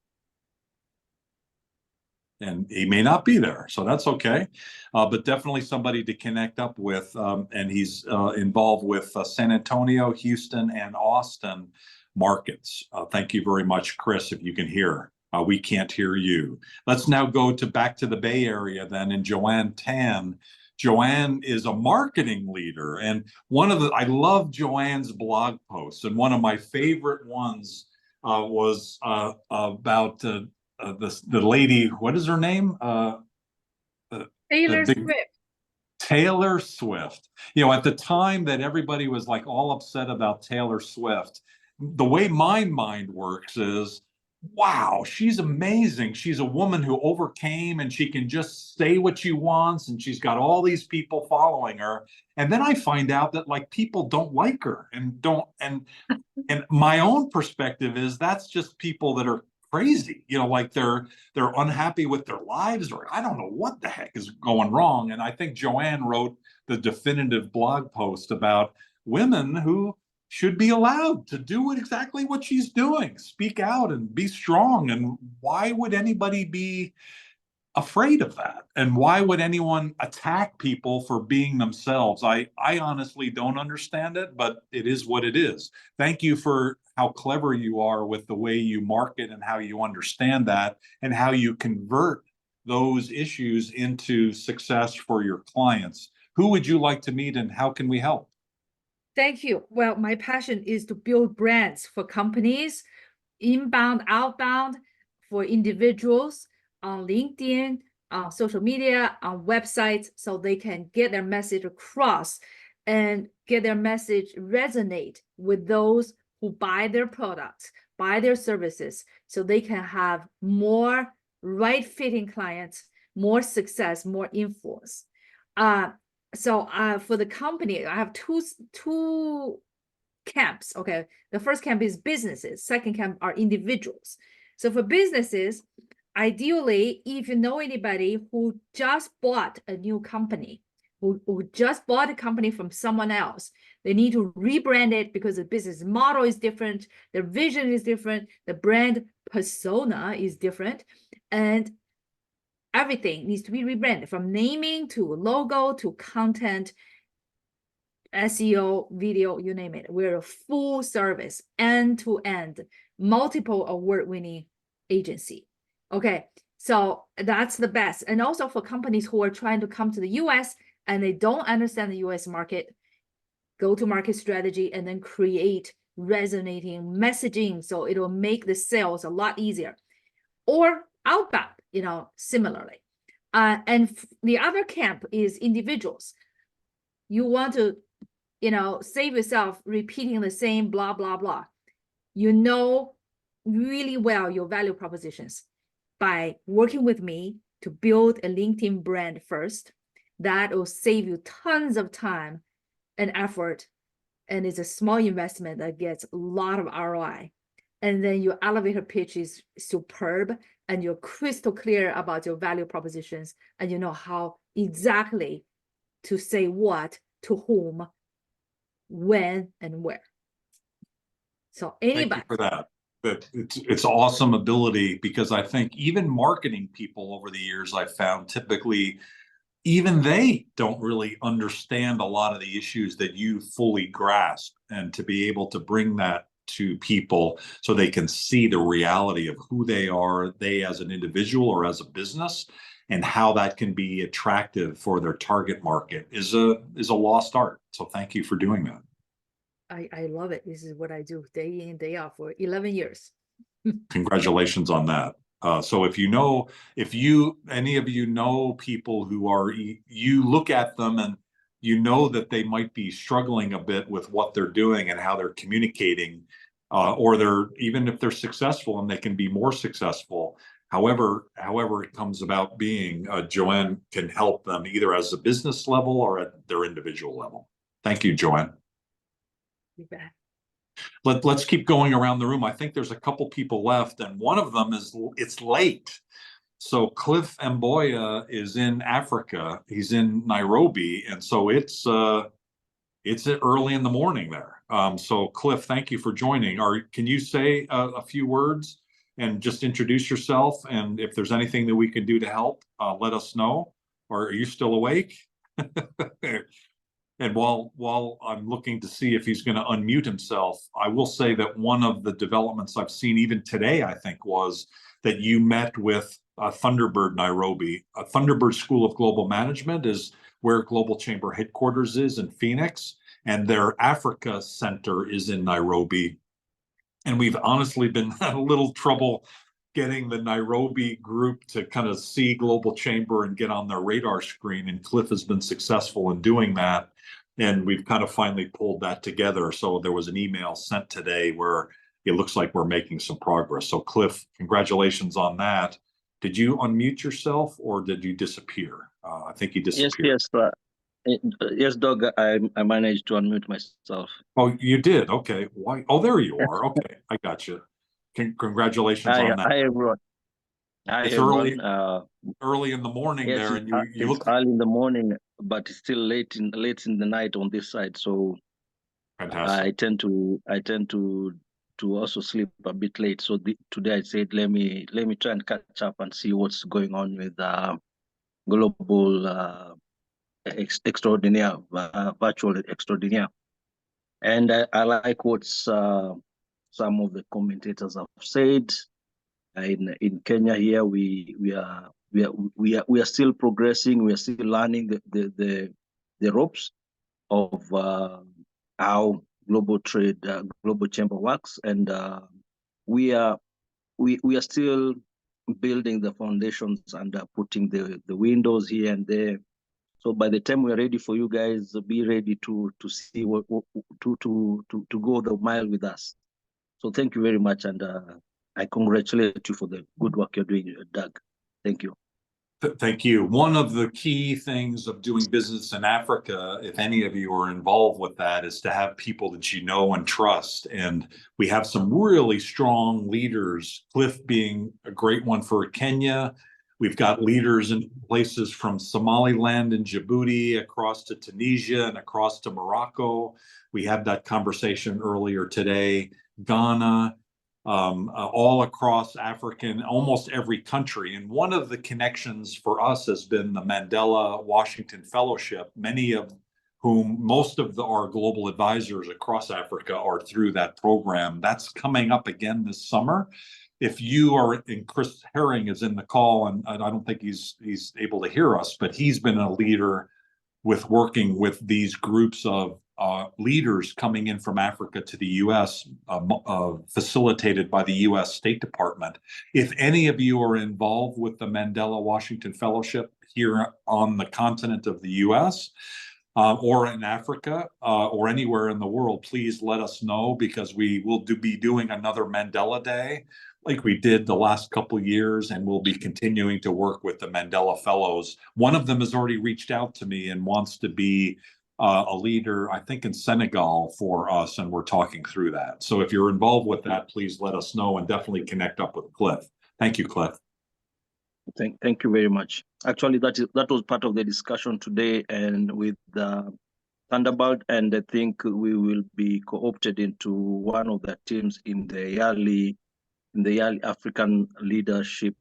And he may not be there, so that's okay. But definitely somebody to connect up with. And he's involved with San Antonio, Houston, and Austin markets. Thank you very much, Chris, if you can hear. We can't hear you. Let's now go back to the Bay Area then, and Joanne Tan. Joanne is a marketing leader, and I love Joanne's blog posts, and one of my favorite ones was about the lady. What is her name? Taylor Swift. Taylor Swift. You know, at the time that everybody was like all upset about Taylor Swift, the way my mind works is, wow, she's amazing. She's a woman who overcame, and she can just say what she wants, and she's got all these people following her. And then I find out that like people don't like her and my own perspective is that's just people that are crazy, you know, like they're unhappy with their lives, or I don't know what the heck is going wrong. And I think Joanne wrote the definitive blog post about women who should be allowed to do exactly what she's doing, speak out and be strong. And why would anybody be afraid of that? And why would anyone attack people for being themselves? I honestly don't understand it, but it is what it is. Thank you for how clever you are with the way you market and how you understand that and how you convert those issues into success for your clients. Who would you like to meet, and how can we help? Thank you. Well, my passion is to build brands for companies inbound, outbound for individuals on LinkedIn, on social media, on websites, so they can get their message across and get their message resonate with those who buy their products, buy their services, so they can have more right fitting clients, more success, more influence. So for the company, I have two camps. Okay, the first camp is businesses, second camp are individuals. So for businesses, ideally, if you know anybody who just bought a new company, who just bought a company from someone else, they need to rebrand it because the business model is different, their vision is different, the brand persona is different, and everything needs to be rebranded, from naming to logo to content, SEO, video, you name it. We're a full service, end-to-end, multiple award-winning agency. Okay, so that's the best. And also for companies who are trying to come to the US and they don't understand the US market, go-to-market strategy, and then create resonating messaging so it'll make the sales a lot easier. Or outbound, similarly. And the other camp is individuals. You want to save yourself repeating the same blah, blah, blah. You know really well your value propositions by working with me to build a LinkedIn brand first. That will save you tons of time and effort. And it's a small investment that gets a lot of ROI. And then your elevator pitch is superb and you're crystal clear about your value propositions and you know how exactly to say what to whom, when, and where. So anybody. Thank you for that. But it's awesome ability, because I think even marketing people over the years I've found typically even they don't really understand a lot of the issues that you fully grasp, and to be able to bring that to people so they can see the reality of who they are, they as an individual or as a business, and how that can be attractive for their target market is a lost art. So thank you for doing that. I love it. This is what I do day in, day out for 11 years. Congratulations on that. So if any of you know people who are, you look at them and you know that they might be struggling a bit with what they're doing and how they're communicating, or even if they're successful and they can be more successful, however it comes about being, Joanne can help them either as a business level or at their individual level. Thank you, Joanne. You bet. Let's keep going around the room. I think there's a couple people left, and one of them it's late. So Cliff Mboya is in Africa. He's in Nairobi, and so it's early in the morning there. So Cliff, thank you for joining. Can you say a few words and just introduce yourself? And if there's anything that we can do to help, let us know. Or are you still awake? And while I'm looking to see if he's going to unmute himself, I will say that one of the developments I've seen even today, I think, was that you met with Thunderbird Nairobi. Thunderbird School of Global Management is where Global Chamber headquarters is in Phoenix, and their Africa Center is in Nairobi. And we've honestly been having a little trouble getting the Nairobi group to kind of see Global Chamber and get on their radar screen. And Cliff has been successful in doing that. And we've kind of finally pulled that together. So there was an email sent today where it looks like we're making some progress. So Cliff, congratulations on that. Did you unmute yourself or did you disappear? I think you disappeared. Yes, Doug, I managed to unmute myself. Oh, you did? Okay. Why? Oh, there you are. Okay, I got you. Congratulations on that. Hi, everyone. Hi, It's everyone. early in the morning yes, there, and you it's look early in the morning, but it's still late in the night on this side. So fantastic. I tend to also sleep a bit late. So today I said let me try and catch up and see what's going on with global extraordinaire, virtual extraordinaire. And I like what some of the commentators have said. In Kenya here, we are still progressing. We are still learning the ropes of how global trade, global chamber works, and we are still building the foundations and putting the windows here and there. So by the time we're ready for you guys, be ready to see to go the mile with us. So thank you very much, and I congratulate you for the good work you're doing, Doug. Thank you. Thank you. One of the key things of doing business in Africa, if any of you are involved with that, is to have people that you know and trust. And we have some really strong leaders, Cliff being a great one for Kenya. We've got leaders in places from Somaliland and Djibouti across to Tunisia and across to Morocco. We had that conversation earlier today. Ghana, all across Africa, almost every country. And one of the connections for us has been the Mandela Washington Fellowship, many of whom, most of our global advisors across Africa are through that program. That's coming up again this summer. If you are, and Chris Herring is in the call, and I don't think he's able to hear us, but he's been a leader with working with these groups of leaders coming in from Africa to the U.S., facilitated by the U.S. State Department. If any of you are involved with the Mandela Washington Fellowship here on the continent of the U.S., or in Africa, or anywhere in the world, please let us know, because we will be doing another Mandela Day like we did the last couple of years, and we'll be continuing to work with the Mandela Fellows. One of them has already reached out to me and wants to be a leader, I think in Senegal, for us, and we're talking through that. So if you're involved with that, please let us know, and definitely connect up with Cliff. Thank you, Cliff. Thank you very much. Actually, that was part of the discussion today, and with Thunderbird, and I think we will be co-opted into one of the teams in the early African Leadership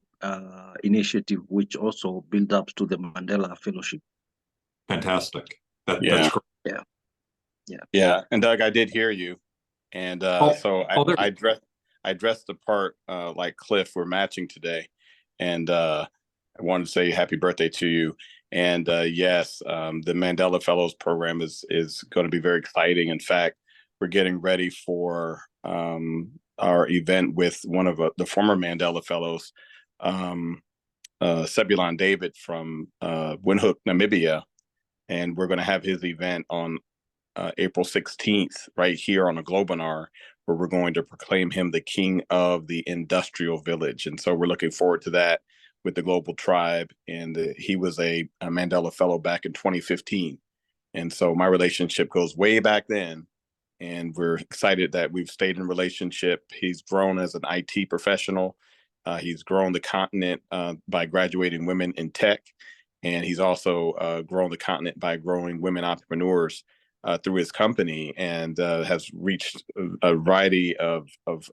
Initiative, which also builds up to the Mandela Fellowship. Fantastic. That's great. Yeah. And Doug, I did hear you, and I dressed the part like Cliff. We're matching today, and I wanted to say happy birthday to you. And yes, the Mandela Fellows program is going to be very exciting. In fact, we're getting ready for our event with one of the former Mandela Fellows, Sebulon David from Windhoek, Namibia. And we're going to have his event on April 16th, right here on the Globinar, where we're going to proclaim him the king of the industrial village. And so we're looking forward to that with the Global Tribe. And he was a Mandela Fellow back in 2015. And so my relationship goes way back then. And we're excited that we've stayed in relationship. He's grown as an IT professional. He's grown the continent by graduating women in tech. And he's also grown the continent by growing women entrepreneurs through his company, and has reached a variety of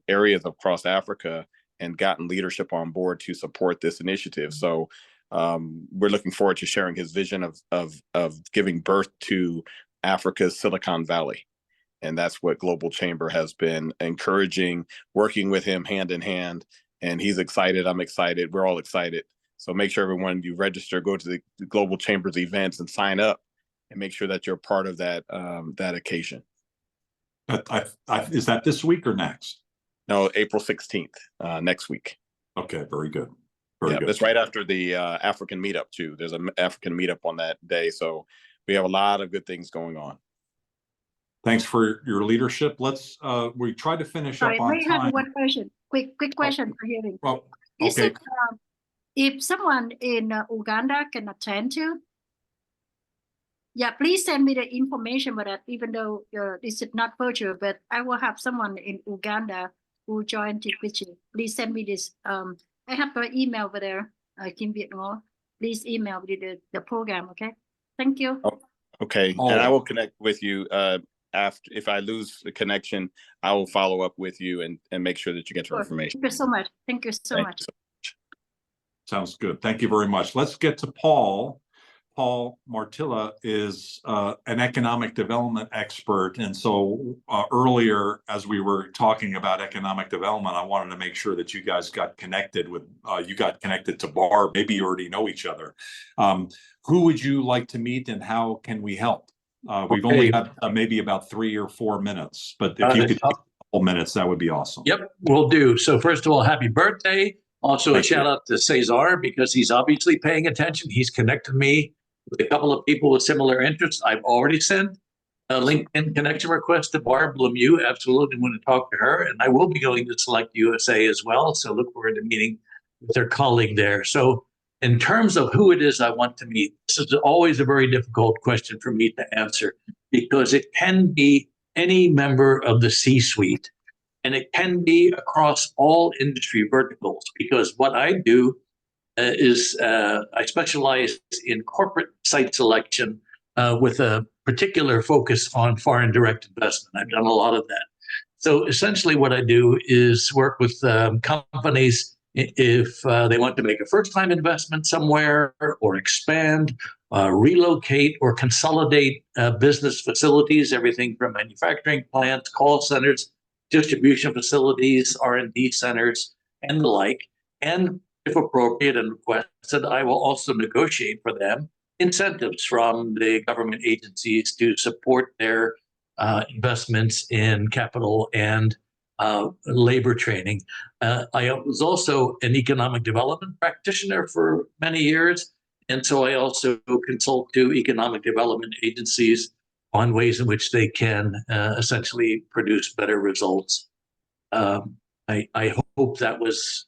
areas across Africa and gotten leadership on board to support this initiative. So we're looking forward to sharing his vision of giving birth to Africa's Silicon Valley. And that's what Global Chamber has been encouraging, working with him hand in hand. And he's excited. I'm excited. We're all excited. So make sure everyone, you register, go to the Global Chamber's events and sign up, and make sure that you're part of that that occasion. Is that this week or next? No, April 16th, next week. Okay, very good. Very good. That's right after the African meetup too. There's an African meetup on that day. So we have a lot of good things going on. Thanks for your leadership. Let's we try to finish up on time. I have one question. Quick question for hearing. Well, Is okay. it if someone in Uganda can attend to? Yeah, please send me the information about that, even though this is not virtual, but I will have someone in Uganda who joined it with you. Please send me this. I have the email over there, Kim Viet Ngo. Please email me the program, okay? Thank you. Oh, okay, and I will connect with you after. If I lose the connection, I will follow up with you and make sure that you get your information. Thank you so much. Thank you so much. Sounds good. Thank you very much. Let's get to Paul. Paul Martilla is an economic development expert. And so earlier, as we were talking about economic development, I wanted to make sure that you guys got connected with, to Barb. Maybe you already know each other. Who would you like to meet, and how can we help? We've only got maybe about 3 or 4 minutes, but if you could. minutes, that would be awesome. Yep, will do. So first of all, happy birthday. Also, Thank a shout you. out to Cesar because he's obviously paying attention. He's connected me with a couple of people with similar interests. I've already sent a LinkedIn connection request to Barb Lemieux. Absolutely want to talk to her. And I will be going to Select USA as well. So look forward to meeting with their colleague there. So in terms of who it is I want to meet, this is always a very difficult question for me to answer because it can be any member of the C-suite. And it can be across all industry verticals because what I do is I specialize in corporate site selection with a particular focus on foreign direct investment. I've done a lot of that. So essentially what I do is work with companies if they want to make a first-time investment somewhere or expand, relocate or consolidate business facilities, everything from manufacturing plants, call centers, distribution facilities, R&D centers, and the like. And if appropriate and requested, I will also negotiate for them incentives from the government agencies to support their investments in capital and labor training. I was also an economic development practitioner for many years. And so I also consult to economic development agencies on ways in which they can essentially produce better results. I hope that was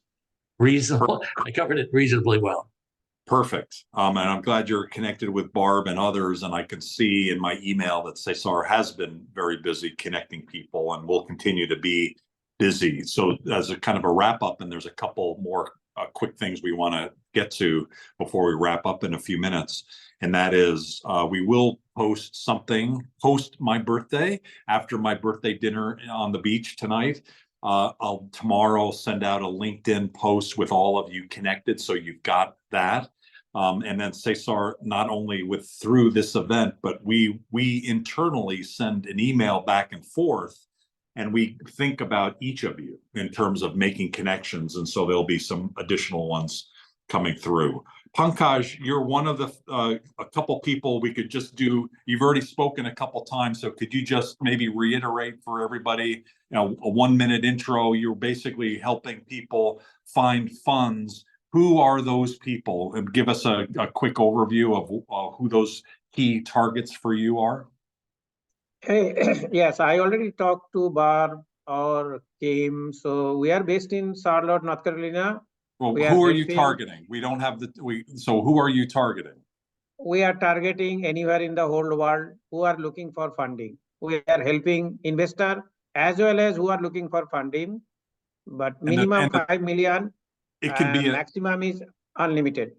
reasonable. I covered it reasonably well. Perfect. And I'm glad you're connected with Barb and others. And I can see in my email that Cesar has been very busy connecting people and will continue to be busy. So as a kind of a wrap up, and there's a couple more quick things we want to get to before we wrap up in a few minutes. And that is we will post something post my birthday after my birthday dinner on the beach tonight. I'll tomorrow send out a LinkedIn post with all of you connected. So you've got that. And then Cesar, not only through this event, but we internally send an email back and forth and we think about each of you in terms of making connections. And so there'll be some additional ones coming through. Pankaj, you're one of the a couple people we could just do. You've already spoken a couple times, so could you just maybe reiterate for everybody, a 1-minute intro? You're basically helping people find funds. Who are those people? And give us a quick overview of who those key targets for you are. Hey, yes, I already talked to Barb or Kim. So we are based in Charlotte, North Carolina. Well, who are you targeting? We don't have so who are you targeting? We are targeting anywhere in the whole world who are looking for funding. We are helping investor as well as who are looking for funding, but minimum 5 million. It can be maximum is unlimited.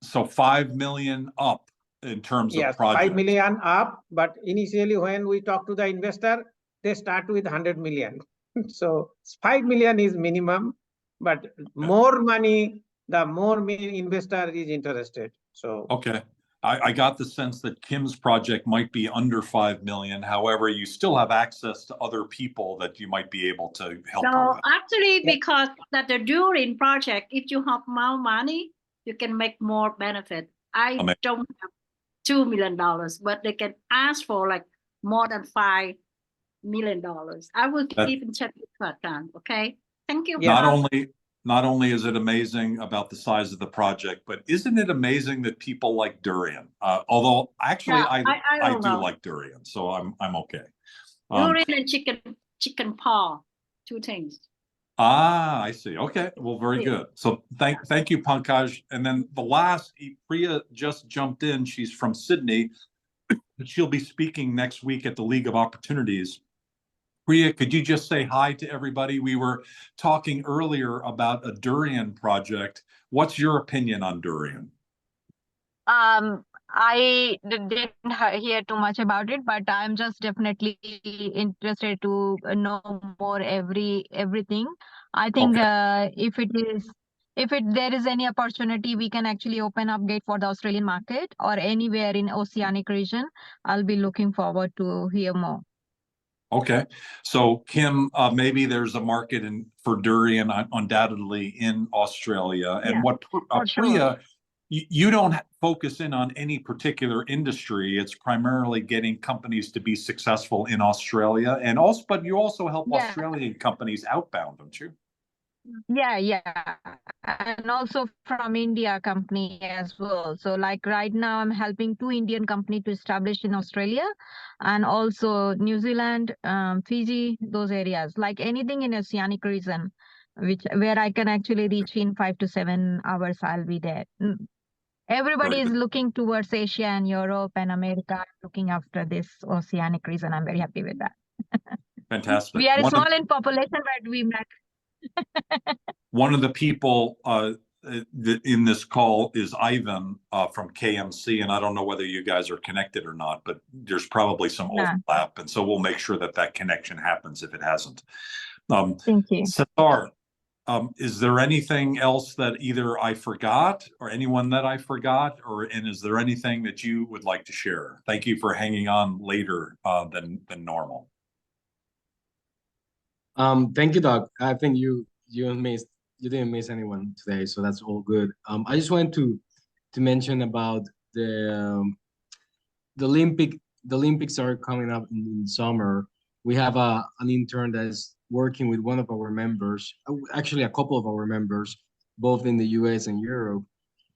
So 5 million up in terms of project. 5 million up, but initially when we talk to the investor, they start with 100 million. So 5 million is minimum. But more money, the more investor is interested. So okay, I got the sense that Kim's project might be under 5 million. However, you still have access to other people that you might be able to help. So actually, because that the Durin project, if you have more money, you can make more benefit. I don't have $2 million, but they can ask for like more than $5 million. I will keep in check with that time. Okay. Thank you. Not only is it amazing about the size of the project, but isn't it amazing that people like durian? Although actually, I do like durian, so I'm okay. Durian and chicken paw, 2 things. I see. Okay, well, very good. So thank you, Pankaj. And then the last, Priya just jumped in. She's from Sydney. She'll be speaking next week at the League of Opportunities. Priya, could you just say hi to everybody? We were talking earlier about a durian project. What's your opinion on durian? I didn't hear too much about it, but I'm just definitely interested to know more everything. I think if there is any opportunity, we can actually open up gate for the Australian market or anywhere in Oceanic region. I'll be looking forward to hear more. Okay, so Kim, maybe there's a market for durian undoubtedly in Australia, and what Priya you don't focus in on any particular industry. It's primarily getting companies to be successful in Australia, and also, but you also help Yeah. Australian companies outbound, don't you? Yeah, and also from India company as well. So like right now I'm helping 2 Indian company to establish in Australia and also New Zealand, Fiji, those areas, like anything in oceanic region, where I can actually reach in 5 to 7 hours, I'll be there. Everybody is looking towards Asia and Europe and America, looking after this oceanic region. I'm very happy with that. Fantastic. We are small in population, but we matter. One of the people in this call is Ivan from KMC, and I don't know whether you guys are connected or not, but there's probably some overlap, and so we'll make sure that that connection happens if it hasn't. Thank you. Cesar, is there anything else that either I forgot or anyone that I forgot, and is there anything that you would like to share? Thank you for hanging on later than normal. Thank you, Doug. I think you didn't miss anyone today, so that's all good. I just wanted to mention about the Olympics are coming up in summer. We have an intern that is working with one of our members, actually a couple of our members, both in the US and Europe,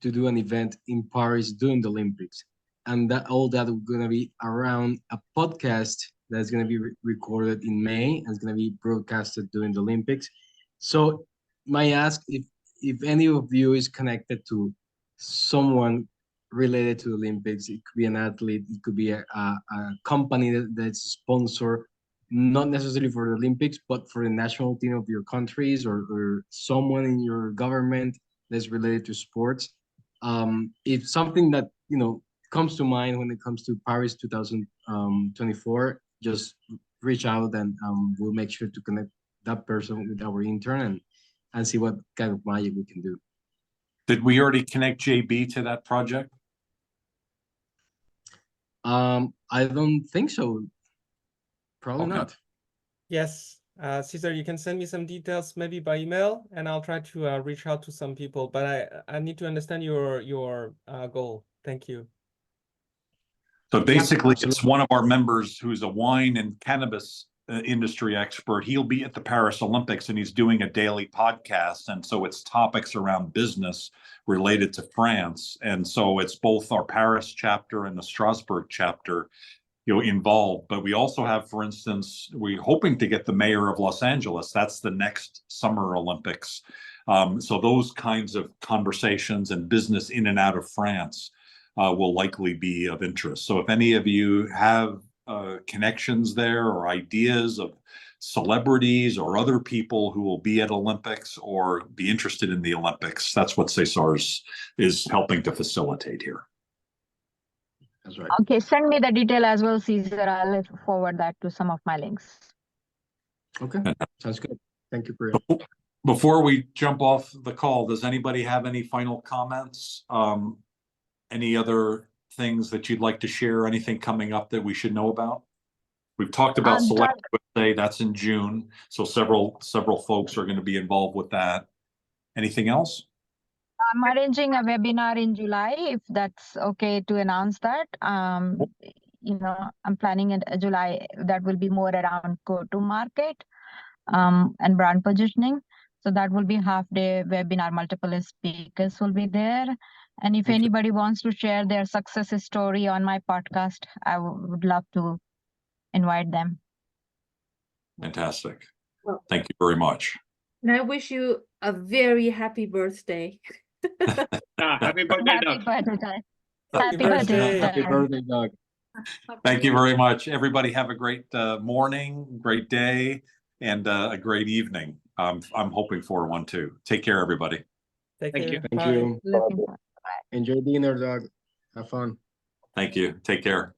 to do an event in Paris during the Olympics. And that is going to be around a podcast that's going to be recorded in May and it's going to be broadcasted during the Olympics. So may I ask if any of you is connected to someone related to the Olympics? It could be an athlete, it could be a company that's sponsor, not necessarily for the Olympics, but for the national team of your countries, or someone in your government that's related to sports. If something that comes to mind when it comes to Paris 2024, just reach out and we'll make sure to connect that person with our intern and see what kind of magic we can do. Did we already connect JB to that project? I don't think so. Probably not. Yes, Cesar, you can send me some details maybe by email, and I'll try to reach out to some people. But I need to understand your goal. Thank you. So basically, it's one of our members who's a wine and cannabis industry expert. He'll be at the Paris Olympics and he's doing a daily podcast. And so it's topics around business related to France. And so it's both our Paris chapter and the Strasbourg chapter, involved. But we also have, for instance, we're hoping to get the mayor of Los Angeles. That's the next Summer Olympics. So those kinds of conversations and business in and out of France will likely be of interest. So if any of you have connections there or ideas of celebrities or other people who will be at Olympics or be interested in the Olympics, that's what Cesar's is helping to facilitate here. That's right. Okay, send me the detail as well, Cesar. I'll forward that to some of my links. Okay, sounds good. Thank you, Priya. Before we jump off the call, does anybody have any final comments? Any other things that you'd like to share? Anything coming up that we should know about? We've talked about Select USA, that's in June. So several folks are going to be involved with that. Anything else? I'm arranging a webinar in July, if that's okay to announce that. I'm planning in July that will be more around go-to-market and brand positioning. So that will be half-day webinar. Multiple speakers will be there. And if anybody wants to share their success story on my podcast, I would love to invite them. Fantastic. Thank you very much. And I wish you a very happy birthday. Happy birthday, Doug. Happy birthday, Happy birthday, Doug. Thank you very much. Everybody have a great morning, great day, and a great evening. I'm hoping for one too. Take care, everybody. Thank you. Thank you. Enjoy dinner, Doug. Have fun. Thank you. Take care.